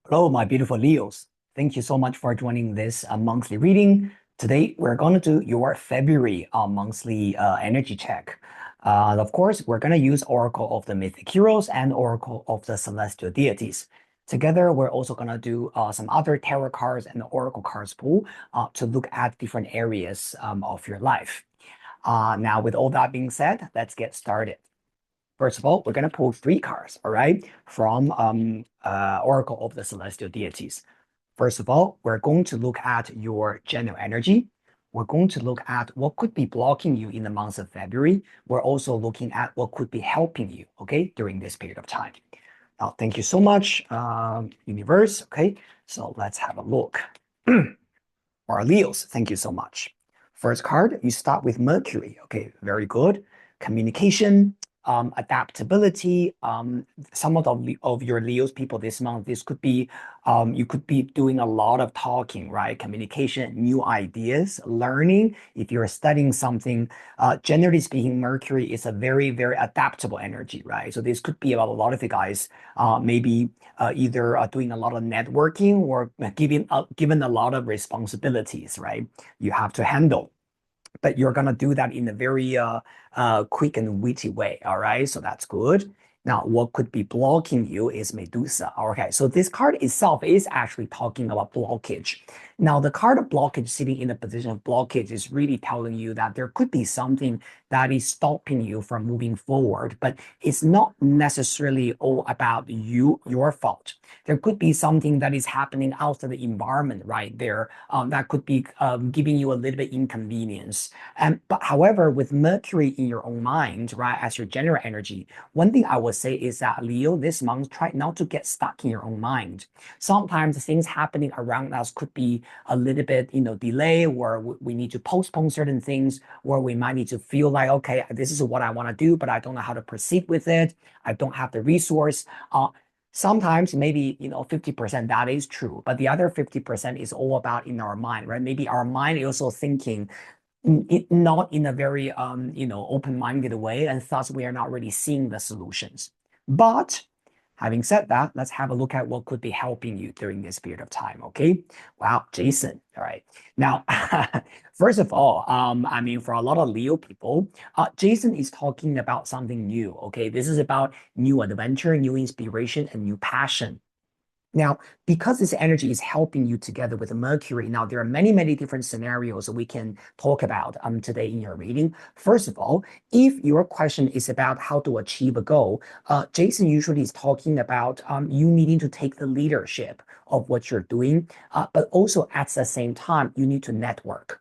Hello, my beautiful Leos. Thank you so much for joining this monthly reading. Today, we're going to do your February monthly energy check. Of course, we're going to use Oracle of the Mythic Heroes and Oracle of the Celestial Deities. Together, we're also going to do some other tarot cards and Oracle cards pool to look at different areas of your life. Now, with all that being said, let's get started. First of all, we're going to pull three cards, all right, from Oracle of the Celestial Deities. First of all, we're going to look at your general energy. We're going to look at what could be blocking you in the month of February. We're also looking at what could be helping you, okay, during this period of time. Now, thank you so much, universe. Okay, so let's have a look. Our Leos, thank you so much. First card, you start with Mercury. Okay, very good. Communication, adaptability. Some of your Leos people this month, this could be you could be doing a lot of talking, right? Communication, new ideas, learning. If you're studying something, generally speaking, Mercury is a very, very adaptable energy, right? So this could be about a lot of you guys, maybe either doing a lot of networking or given a lot of responsibilities, right? You have to handle, but you're gonna do that in a very quick and witty way. All right, so that's good. Now, what could be blocking you is Medusa. Okay, so this card itself is actually talking about blockage. Now, the card of blockage sitting in the position of blockage is really telling you that there could be something that is stopping you from moving forward, but it's not necessarily all about your fault. There could be something that is happening outside the environment right there that could be giving you a little bit inconvenience. But however, with Mercury in your own mind, right, as your general energy, one thing I would say is that Leo, this month, try not to get stuck in your own mind. Sometimes things happening around us could be a little bit, delay, or we need to postpone certain things, or we might need to feel like, okay, this is what I want to do, but I don't know how to proceed with it. I don't have the resource. Sometimes maybe 50% that is true, but the other 50% is all about in our mind, right? Maybe our mind is also thinking not in a very open-minded way, and thus we are not really seeing the solutions. But having said that, let's have a look at what could be helping you during this period of time. Okay. Wow, Jason. All right. Now, first of all, I mean, for a lot of Leo people, Jason is talking about something new. Okay. This is about new adventure, new inspiration, and new passion. Now, because this energy is helping you together with Mercury, now there are many, many different scenarios that we can talk about today in your reading. First of all, if your question is about how to achieve a goal, Jason usually is talking about you needing to take the leadership of what you're doing, but also at the same time, you need to network.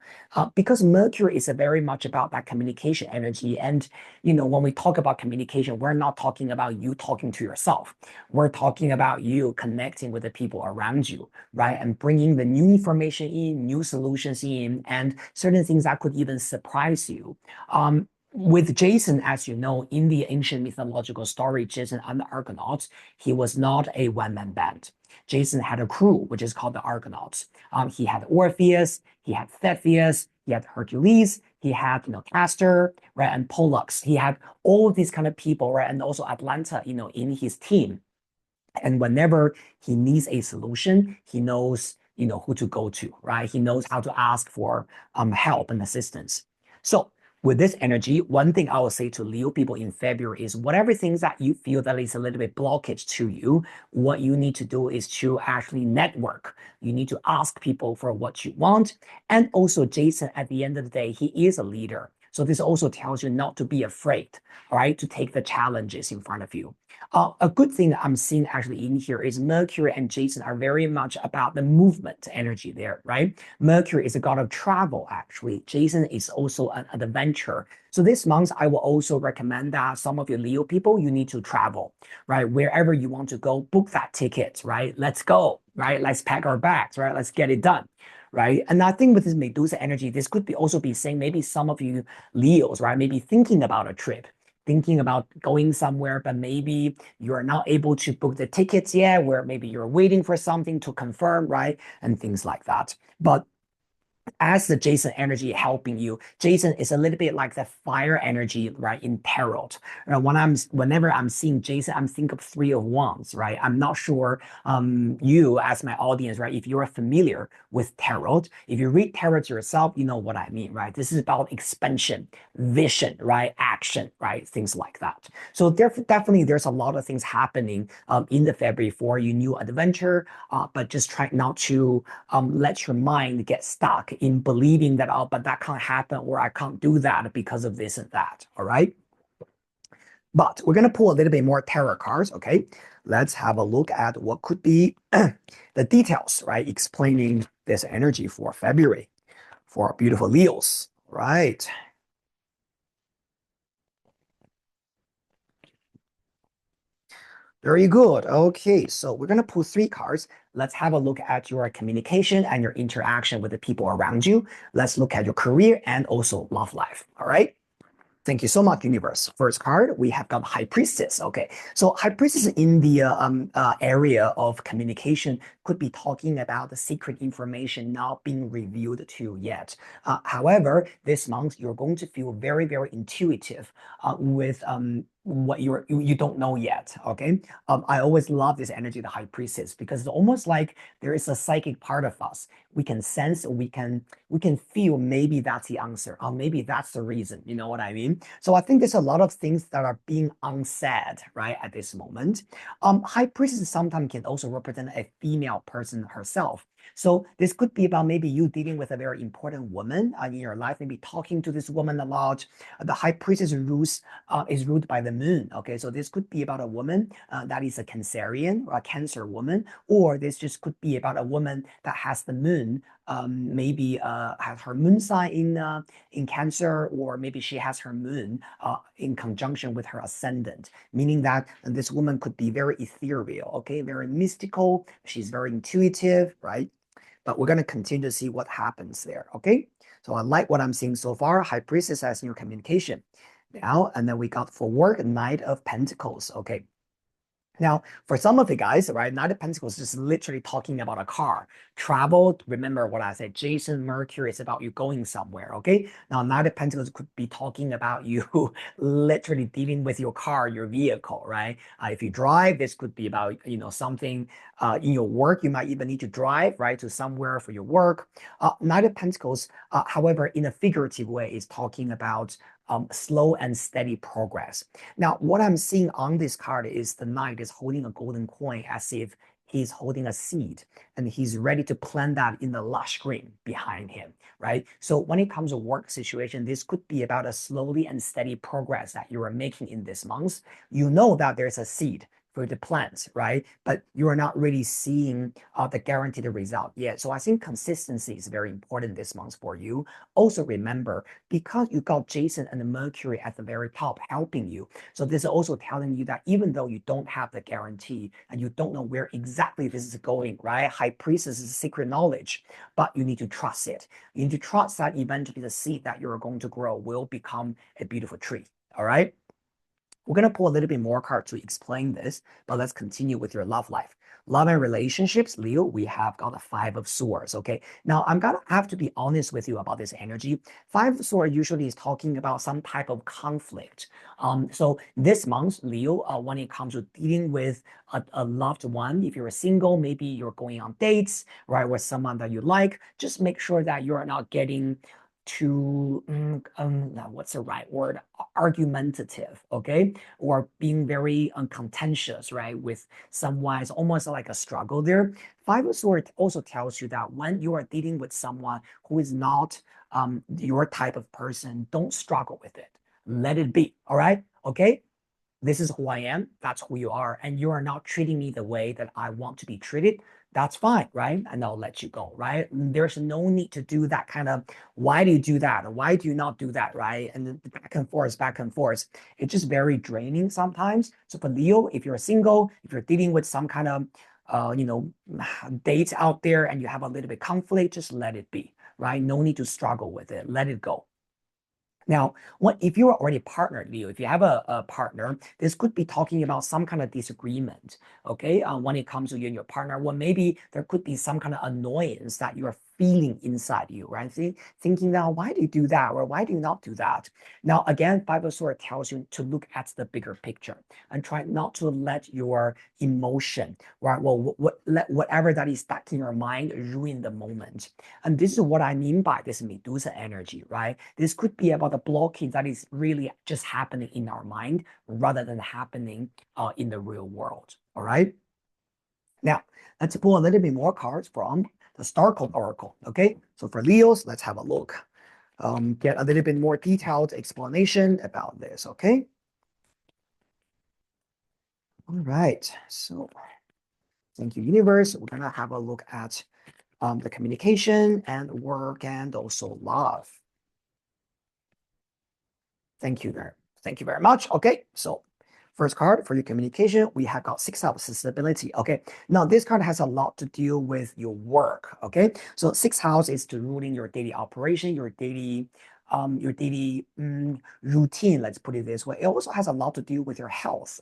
Because Mercury is a very much about that communication energy. And, when we talk about communication, we're not talking about you talking to yourself. We're talking about you connecting with the people around you, right? And bringing the new information in, new solutions in, and certain things that could even surprise you. With Jason, as you know, in the ancient mythological story, Jason and the Argonauts, he was not a one-man band. Jason had a crew, which is called the Argonauts. He had Orpheus, he had Theseus, he had Hercules, he had, Castor, right, and Pollux. He had all of these kind of people, right, and also Atlanta, in his team. And whenever he needs a solution, he knows, who to go to, right? He knows how to ask for help and assistance. So with this energy, one thing I will say to Leo people in February is whatever things that you feel that is a little bit blockage to you, what you need to do is to actually network. You need to ask people for what you want. And also Jason, at the end of the day, he is a leader. So this also tells you not to be afraid, all right, to take the challenges in front of you. A good thing that I'm seeing actually in here is Mercury and Jason are very much about the movement energy there, right? Mercury is a god of travel, actually. Jason is also an adventure. So this month, I will also recommend that some of you Leo people, you need to travel, right? Wherever you want to go, book that ticket, right? Let's go, right? Let's pack our bags, right? Let's get it done. Right. And I think with this Medusa energy, this could be also be saying maybe some of you Leos, right? Maybe thinking about a trip, thinking about going somewhere, but maybe you're not able to book the tickets yet, where maybe you're waiting for something to confirm, right? And things like that. But as the Jason energy helping you. Jason is a little bit like the fire energy, right? In tarot. Whenever I'm seeing Jason, I'm thinking of Three of Wands, right? I'm not sure you as my audience, right? If you're familiar with tarot, if you read tarot yourself, you know what I mean, right? This is about expansion, vision, right? Action, right? Things like that. So definitely there's a lot of things happening in the February for you, new adventure, but just try not to let your mind get stuck in believing that, oh, but that can't happen, or I can't do that because of this and that. All right. But we're going to pull a little bit more tarot cards. Okay. Let's have a look at what could be the details, right? Explaining this energy for February for our beautiful Leos. Right. Very good. Okay, so we're going to pull three cards. Let's have a look at your communication and your interaction with the people around you. Let's look at your career and also love life. All right. Thank you so much, universe. First card, we have got High Priestess. Okay, so High Priestess in the area of communication could be talking about the secret information not being revealed to you yet. However, this month you're going to feel very, very intuitive with what you don't know yet. Okay, I always love this energy, the High Priestess, because it's almost like there is a psychic part of us. We can sense, we can feel maybe that's the answer, or maybe that's the reason. You know what I mean? So I think there's a lot of things that are being unsaid, right, at this moment. High priestess sometimes can also represent a female person herself. So this could be about maybe you dealing with a very important woman in your life, maybe talking to this woman a lot. The high priestess rules is ruled by the moon. Okay, so this could be about a woman that is a Cancerian or a Cancer woman, or this just could be about a woman that has the moon, maybe has her moon sign in Cancer, or maybe she has her moon in conjunction with her ascendant, meaning that this woman could be very ethereal, okay, very mystical. She's very intuitive, right? But we're going to continue to see what happens there, okay? So I like what I'm seeing so far. High Priestess as your communication. Now, and then we got for work, Knight of Pentacles, okay? Now, for some of you guys, right, Knight of Pentacles is just literally talking about a car. Travel, remember what I said, Jason, Mercury is about you going somewhere, okay? Now, Knight of Pentacles could be talking about you literally dealing with your car, your vehicle, right? If you drive, this could be about, something in your work. You might even need to drive, right, to somewhere for your work. Knight of Pentacles, however, in a figurative way, is talking about slow and steady progress. Now, what I'm seeing on this card is the knight is holding a golden coin as if he's holding a seed and he's ready to plant that in the lush green behind him, right? So when it comes to work situation, this could be about a slowly and steady progress that you are making in this month. You know that there's a seed for the plants, right? But you are not really seeing the guaranteed result yet. So I think consistency is very important this month for you. Also remember, because you got Jason and Mercury at the very top helping you, so this is also telling you that even though you don't have the guarantee and you don't know where exactly this is going, right? High Priestess is secret knowledge, but you need to trust it. You need to trust that eventually the seed that you're going to grow will become a beautiful tree. All right. We're going to pull a little bit more cards to explain this, but let's continue with your love life. Love and relationships, Leo, we have got a Five of Swords, okay? Now, I'm going to have to be honest with you about this energy. Five of Swords usually is talking about some type of conflict. So this month, Leo, when it comes to dealing with a loved one, if you're single, maybe you're going on dates, right, with someone that you like, just make sure that you're not getting too what's the right word, argumentative, okay, or being very contentious, right, with someone. It's almost like a struggle there. Five of Swords also tells you that when you are dealing with someone who is not your type of person, don't struggle with it, let it be. All right, okay, this is who I am, that's who you are, and you are not treating me the way that I want to be treated, that's fine, right? And I'll let you go, right? There's no need to do that kind of, why do you do that? Why do you not do that, right? And then back and forth, back and forth. It's just very draining sometimes. So for Leo, if you're single, if you're dealing with some kind of, dates out there and you have a little bit conflict, just let it be, right? No need to struggle with it. Let it go. Now, if you're already partnered, Leo, if you have a partner, this could be talking about some kind of disagreement, okay? When it comes to you and your partner, well, maybe there could be some kind of annoyance that you're feeling inside you, right? Thinking now, why do you do that? Or why do you not do that? Now, again, Five of Swords tells you to look at the bigger picture and try not to let your emotion, right? Well, let whatever that is stuck in your mind ruin the moment. And this is what I mean by this Medusa energy, right? This could be about the blockage that is really just happening in our mind rather than happening in the real world. All right. Now, let's pull a little bit more cards from the Star Code Oracle. Okay. So for Leos, let's have a look. Get a little bit more detailed explanation about this. Okay. All right. So thank you, universe. We're going to have a look at the communication and work and also love. Thank you very much. Okay, so first card for your communication, we have got Six House Stability. Okay, now this card has a lot to deal with your work. Okay, so Sixth House is to ruling your daily operation, your daily routine. Let's put it this way. It also has a lot to do with your health.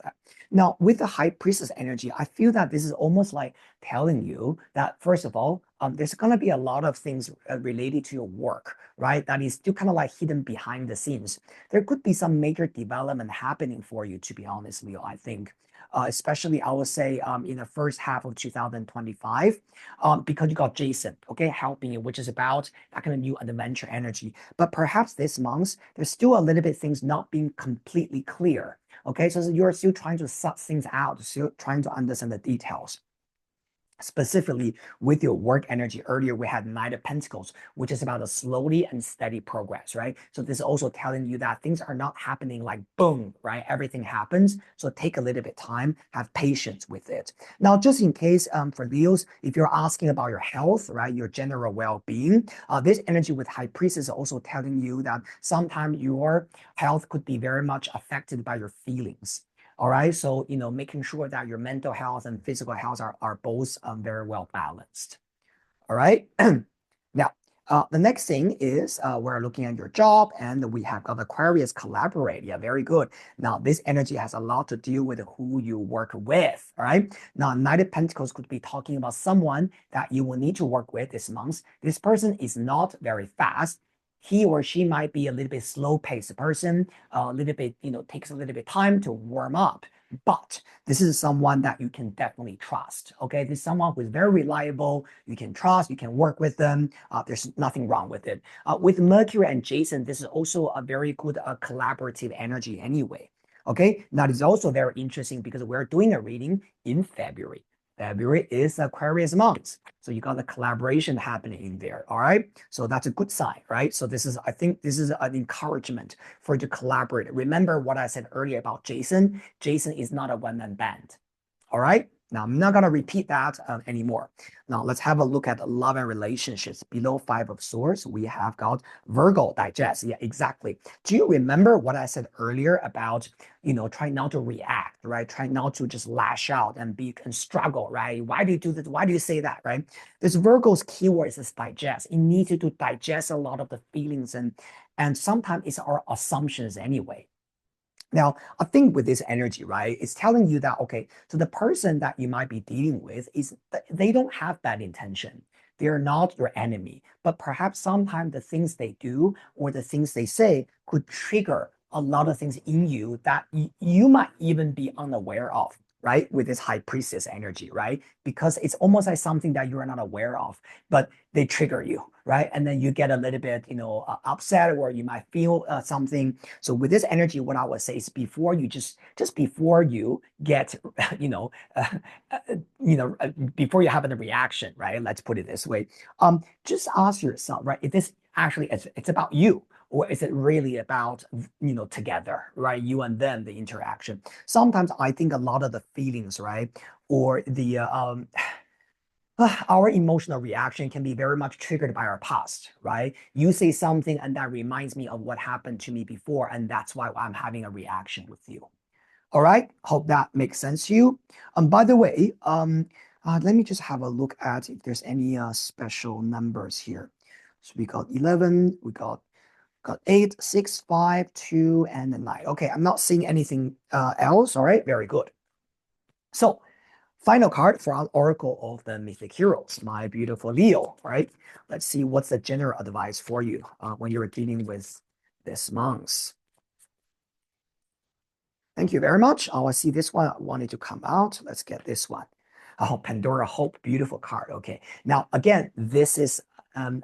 Now, with the High Priestess energy, I feel that this is almost like telling you that first of all, there's going to be a lot of things related to your work, right? That is still kind of like hidden behind the scenes. There could be some major development happening for you, to be honest, Leo, I think. Especially, I would say in the first half of 2025, because you got Jason, okay, helping you, which is about that kind of new adventure energy. But perhaps this month, there's still a little bit things not being completely clear. Okay, so you're still trying to sort things out, still trying to understand the details. Specifically with your work energy. Earlier, we had Knight of Pentacles, which is about a slowly and steady progress, right? So this is also telling you that things are not happening like boom, right? Everything happens. So take a little bit time, have patience with it. Now, just in case for Leos, if you're asking about your health, right, your general well-being, this energy with High Priestess is also telling you that sometimes your health could be very much affected by your feelings. All right. So, making sure that your mental health and physical health are both very well balanced. All right. Now, the next thing is we're looking at your job and we have got Aquarius collaborate. Yeah, very good. Now, this energy has a lot to do with who you work with. All right. Now, Knight of Pentacles could be talking about someone that you will need to work with this month. This person is not very fast. He or she might be a little bit slow paced person, a little bit, takes a little bit time to warm up. But this is someone that you can definitely trust. Okay, this is someone who is very reliable. You can trust. You can work with them. There's nothing wrong with it. With Mercury and Jason, this is also a very good collaborative energy anyway. Okay, now this is also very interesting because we're doing a reading in February. February is Aquarius month. So you got the collaboration happening in there. All right. So that's a good sign, right? So I think this is an encouragement for you to collaborate. Remember what I said earlier about Jason. Jason is not a one-man band. All right. Now, I'm not going to repeat that anymore. Now, let's have a look at love and relationships. Below Five of Swords, we have got Virgo digest. Yeah, exactly. Do you remember what I said earlier about, try not to react, right? Try not to just lash out and struggle, right? Why do you do this? Why do you say that, right? This Virgo's keyword is digest. It needs you to digest a lot of the feelings and sometimes it's our assumptions anyway. Now, I think with this energy, right, it's telling you that, okay, so the person that you might be dealing with they don't have bad intention. They're not your enemy, but perhaps sometimes the things they do or the things they say could trigger a lot of things in you that you might even be unaware of, right? With this High Priestess energy, right? Because it's almost like something that you are not aware of, but they trigger you, right? And then you get a little bit, upset or you might feel something. So with this energy, what I would say is before you just before you get, before you have a reaction, right? Let's put it this way. Just ask yourself, right? If this actually it's about you, or is it really about, together, right? You and them, the interaction. Sometimes I think a lot of the feelings, right? Or the our emotional reaction can be very much triggered by our past, right? You say something and that reminds me of what happened to me before, and that's why I'm having a reaction with you. All right, hope that makes sense to you. By the way, let me just have a look at if there's any special numbers here. So we got 11, we got 8, 6, 5, 2, and 9. Okay, I'm not seeing anything else. All right, very good. So Final card for our Oracle of the Mythic Heroes, my beautiful Leo, right? Let's see what's the general advice for you when you're dealing with this month. Thank you very much. I see this one wanted to come out. Let's get this one. Oh, Pandora Hope, beautiful card. Okay. Now, again, this is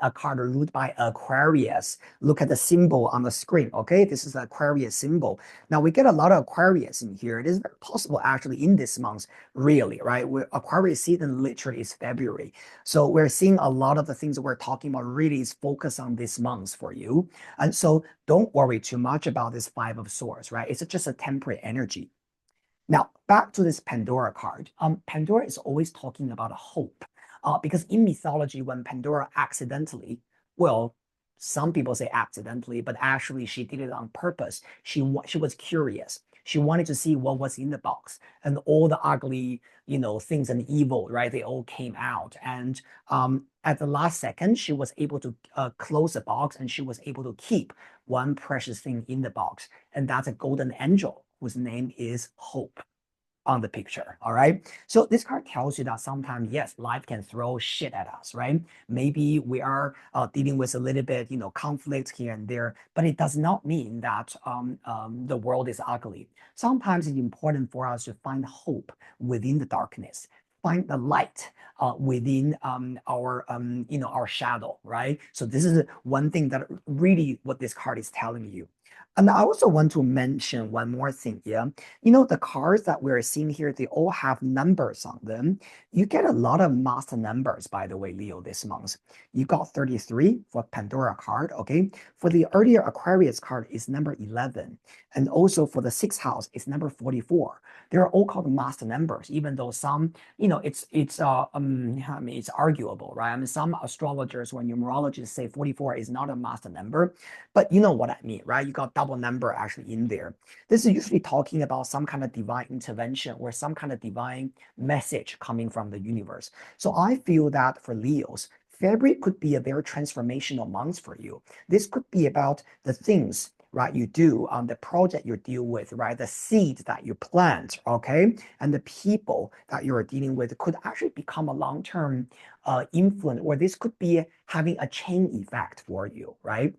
a card ruled by Aquarius. Look at the symbol on the screen. Okay. This is the Aquarius symbol. Now, we get a lot of Aquarius in here. It is very possible actually in this month, really, right? Aquarius season literally is February. So we're seeing a lot of the things we're talking about really is focused on this month for you. And so don't worry too much about this Five of Swords, right? It's just a temporary energy. Now, back to this Pandora card. Pandora is always talking about hope. Because in mythology, when Pandora accidentally, well, some people say accidentally, but actually she did it on purpose. She was curious. She wanted to see what was in the box, and all the ugly, things and evil, right? They all came out. And at the last second, she was able to close the box, and she was able to keep one precious thing in the box, and that's a golden angel whose name is Hope on the picture. All right. So this card tells you that sometimes, yes, life can throw shit at us, right? Maybe we are dealing with a little bit, conflict here and there, but it does not mean that the world is ugly. Sometimes it's important for us to find hope within the darkness. Find the light within our shadow, right? So this is one thing that really what this card is telling you. And I also want to mention one more thing here. The cards that we're seeing here, they all have numbers on them. You get a lot of master numbers, by the way, Leo, this month. You got 33 for Pandora card, okay? For the earlier Aquarius card, it's number 11. And also for the sixth house, it's number 44. They're all called master numbers, even though some, it's arguable, right? I mean, some astrologers or numerologists say 44 is not a master number, but you know what I mean, right? You got double number actually in there. This is usually talking about some kind of divine intervention or some kind of divine message coming from the universe. So I feel that for Leos, February could be a very transformational month for you. This could be about the things, right, you do on the project you deal with, right, the seed that you plant, okay, and the people that you're dealing with could actually become a long-term influence, or this could be having a chain effect for you, right?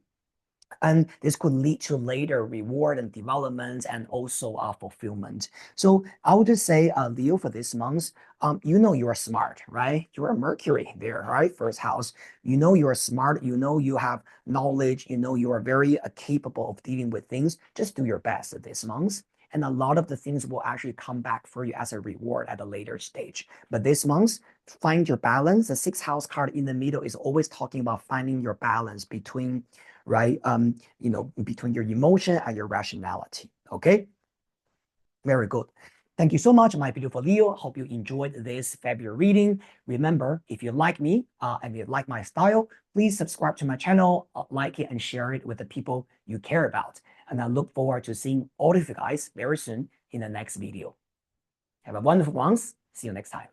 And this could lead to later reward and development and also fulfillment. So I would just say, Leo, for this month, you are smart, right? You're a Mercury there, right? First house. You are smart. You have knowledge. You are very capable of dealing with things. Just do your best this month. And a lot of the things will actually come back for you as a reward at a later stage. But this month, find your balance. The sixth house card in the middle is always talking about finding your balance between, right? Between your emotion and your rationality. Okay. Very good. Thank you so much, my beautiful Leo. Hope you enjoyed this February reading. Remember, if you like me and you like my style, please subscribe to my channel, like it, and share it with the people you care about. And I look forward to seeing all of you guys very soon in the next video. Have a wonderful month. See you next time.